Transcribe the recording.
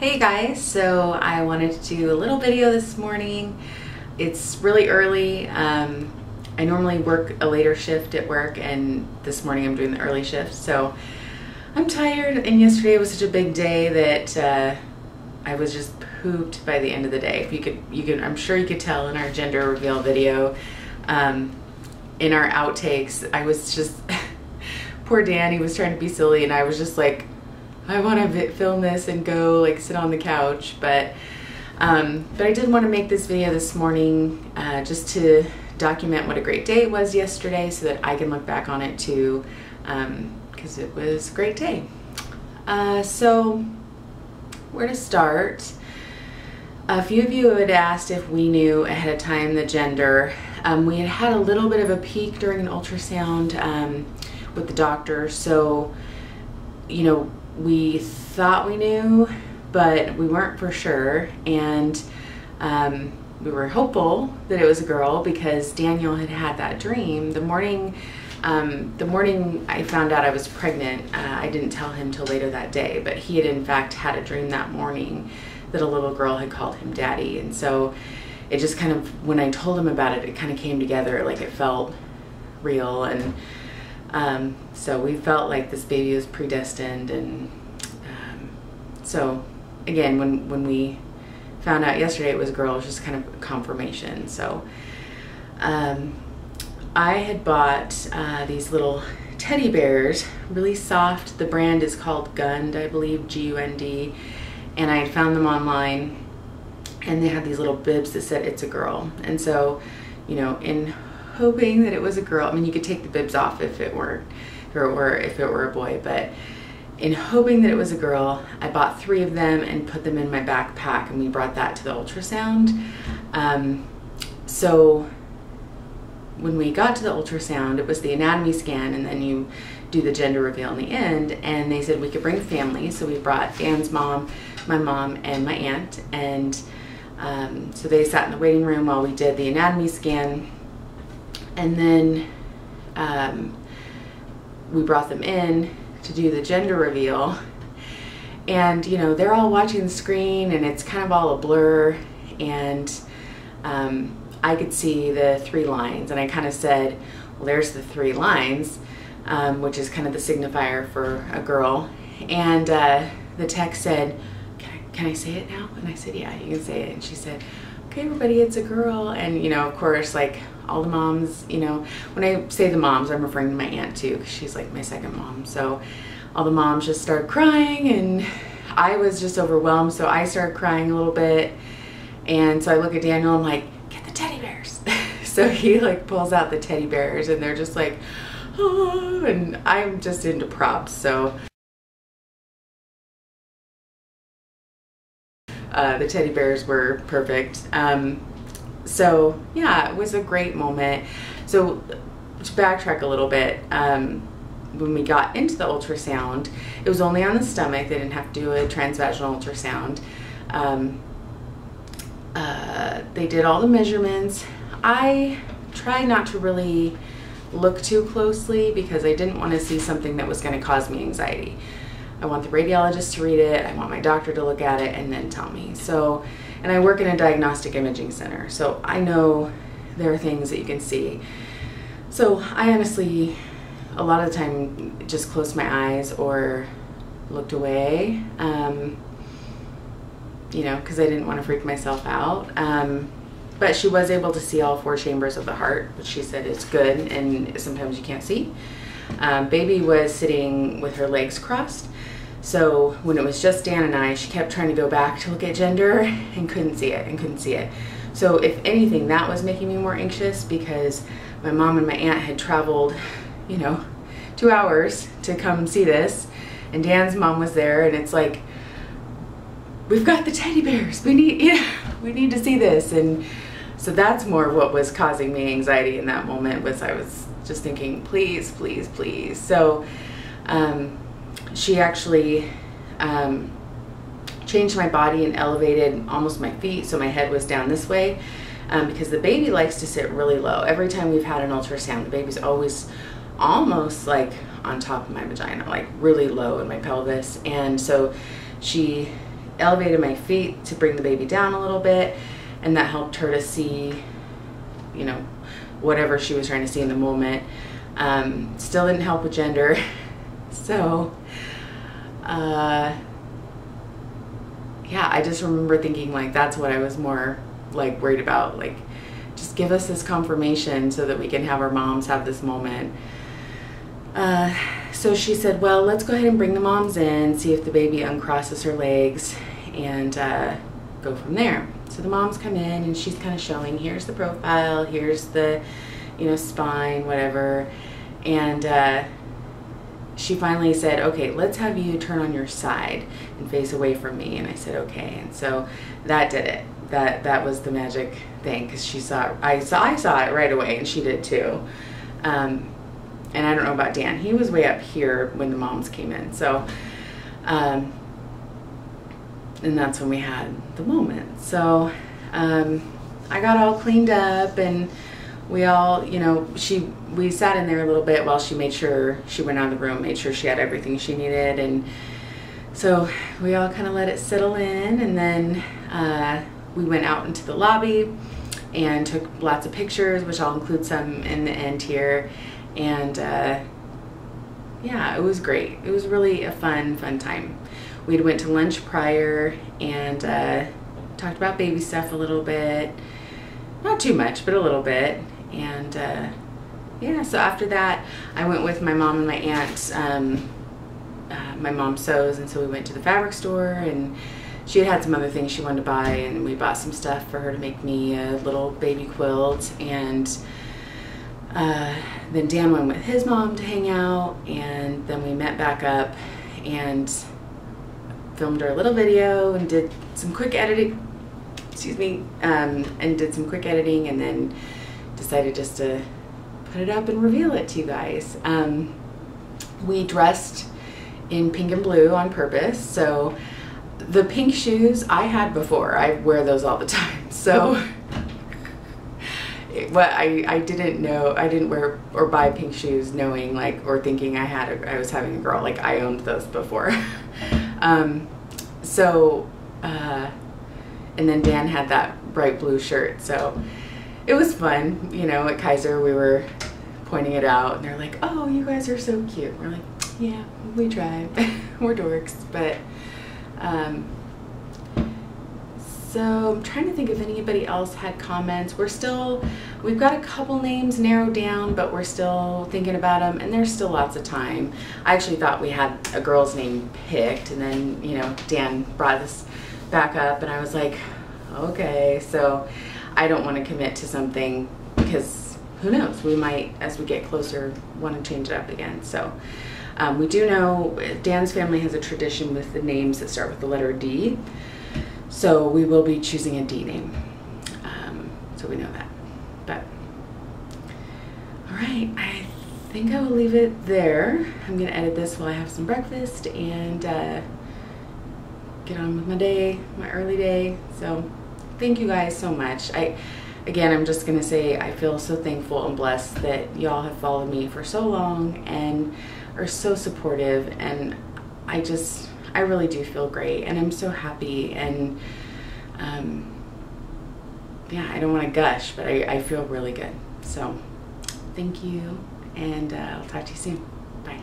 Hey guys, so I wanted to do a little video this morning. It's really early. I normally work a later shift at work, and this morning I'm doing the early shift, so I'm tired. And yesterday was such a big day that I was just pooped by the end of the day. If you could, I'm sure you could tell in our gender reveal video, in our outtakes, I was just poor Dan. He was trying to be silly, and I was just like, I want to film this and go like sit on the couch, but I did want to make this video this morning just to document what a great day it was yesterday, so that I can look back on it too, because it was a great day. So where to start? A few of you had asked if we knew ahead of time the gender. We had had a little bit of a peek during an ultrasound with the doctor, so you know, we thought we knew, but we weren't for sure, and we were hopeful that it was a girl because Daniel had had that dream the morning I found out I was pregnant. I didn't tell him till later that day, but he had in fact had a dream that morning that a little girl had called him daddy, and so it just kind of, when I told him about it, it kind of came together, like it felt real. And so we felt like this baby was predestined, and so again, when we found out yesterday it was a girl, it was just kind of confirmation. So I had bought these little teddy bears, really soft. The brand is called Gund, I believe, G-U-N-D, and I had found them online, and they had these little bibs that said it's a girl. And so, you know, in hoping that it was a girl, I mean, you could take the bibs off if it were a boy, but in hoping that it was a girl, I bought 3 of them and put them in my backpack, and we brought that to the ultrasound. So when we got to the ultrasound, it was the anatomy scan, and then you do the gender reveal in the end, and they said we could bring family. So we brought Dan's mom, my mom, and my aunt, and so they sat in the waiting room while we did the anatomy scan. And then we brought them in to do the gender reveal, and you know, they're all watching the screen, and it's kind of all a blur, and I could see the 3 lines, and I kind of said, well, there's the 3 lines, which is kind of the signifier for a girl. And the tech said, can I say it now? And I said, yeah, you can say it. And she said, okay, everybody, it's a girl. And you know, of course, like all the moms, you know, when I say the moms, I'm referring to my aunt too, because she's like my second mom. So all the moms just started crying, and I was just overwhelmed, so I started crying a little bit. And so I look at Daniel, I'm like, get the teddy bears. So he like pulls out the teddy bears, and they're just like, oh, and I'm just into props, so the teddy bears were perfect. So yeah, it was a great moment. So to backtrack a little bit, when we got into the ultrasound, it was only on the stomach. They didn't have to do a transvaginal ultrasound. They did all the measurements. I tried not to really look too closely because I didn't want to see something that was going to cause me anxiety. I want the radiologist to read it, I want my doctor to look at it and then tell me. So, and I work in a diagnostic imaging center, so I know there are things that you can see. So I honestly, a lot of the time, just closed my eyes or looked away, you know, because I didn't want to freak myself out. But she was able to see all 4 chambers of the heart, which she said is good, and sometimes you can't see. Baby was sitting with her legs crossed, so when it was just Dan and I, she kept trying to go back to look at gender and couldn't see it. So if anything, that was making me more anxious, because my mom and my aunt had traveled, you know, 2 hours to come see this, and Dan's mom was there, and it's like, we've got the teddy bears, we need to see this. And so that's more what was causing me anxiety in that moment, was I was just thinking, please, please, please. So she actually changed my body and elevated almost my feet, so my head was down this way, because the baby likes to sit really low. Every time we've had an ultrasound, the baby's always almost like on top of my vagina, like really low in my pelvis. And so she elevated my feet to bring the baby down a little bit, and that helped her to see, you know, whatever she was trying to see in the moment. Still didn't help with gender. So, yeah, I just remember thinking like, that's what I was more like worried about. Like, just give us this confirmation so that we can have our moms have this moment. So she said, well, let's go ahead and bring the moms in, see if the baby uncrosses her legs, and go from there. So the moms come in, and she's kind of showing, here's the profile, here's the, you know, spine, whatever. And she finally said, okay, let's have you turn on your side and face away from me. And I said, okay. And so that did it. That was the magic thing, because she saw it. I saw it right away, and she did too. And I don't know about Dan. He was way up here when the moms came in. So, and that's when we had the moment. So, I got all cleaned up, and we all, you know, we sat in there a little bit while she made sure she went out of the room, made sure she had everything she needed. And so we all kind of let it settle in, and then we went out into the lobby and took lots of pictures, which I'll include some in the end here. And yeah, it was great. It was really a fun time. We went to lunch prior and talked about baby stuff a little bit. Not too much, but a little bit. And yeah, so after that, I went with my mom and my aunt. My mom sews, and so we went to the fabric store, and she had some other things she wanted to buy, and we bought some stuff for her to make me a little baby quilt. And then Dan went with his mom to hang out, and then we met back up and filmed her a little video and did some quick editing, excuse me, and did some quick editing, and then decided just to put it up and reveal it to you guys. We dressed in pink and blue on purpose. So the pink shoes I had before, I wear those all the time. So what I didn't know, I didn't wear or buy pink shoes knowing like, or thinking I was having a girl. Like, I owned those before. And then Dan had that bright blue shirt, so it was fun. You know, at Kaiser we were pointing it out, and they're like, oh, you guys are so cute. We're like, yeah, we try. We're dorks. But so I'm trying to think if anybody else had comments. We've got a couple names narrowed down, but we're still thinking about them, and there's still lots of time. I actually thought we had a girl's name picked, and then, you know, Dan brought this back up, and I was like, okay. So I don't want to commit to something, because who knows, we might, as we get closer, want to change it up again. So we do know Dan's family has a tradition with the names that start with the letter D. So we will be choosing a D name. So we know that. But, all right, I think I will leave it there. I'm gonna edit this while I have some breakfast and get on with my day, my early day. So thank you guys so much. Again, I'm just gonna say I feel so thankful and blessed that y'all have followed me for so long and are so supportive, and I really do feel great, and I'm so happy, and yeah, I don't want to gush, but I feel really good. So thank you, and I'll talk to you soon. Bye.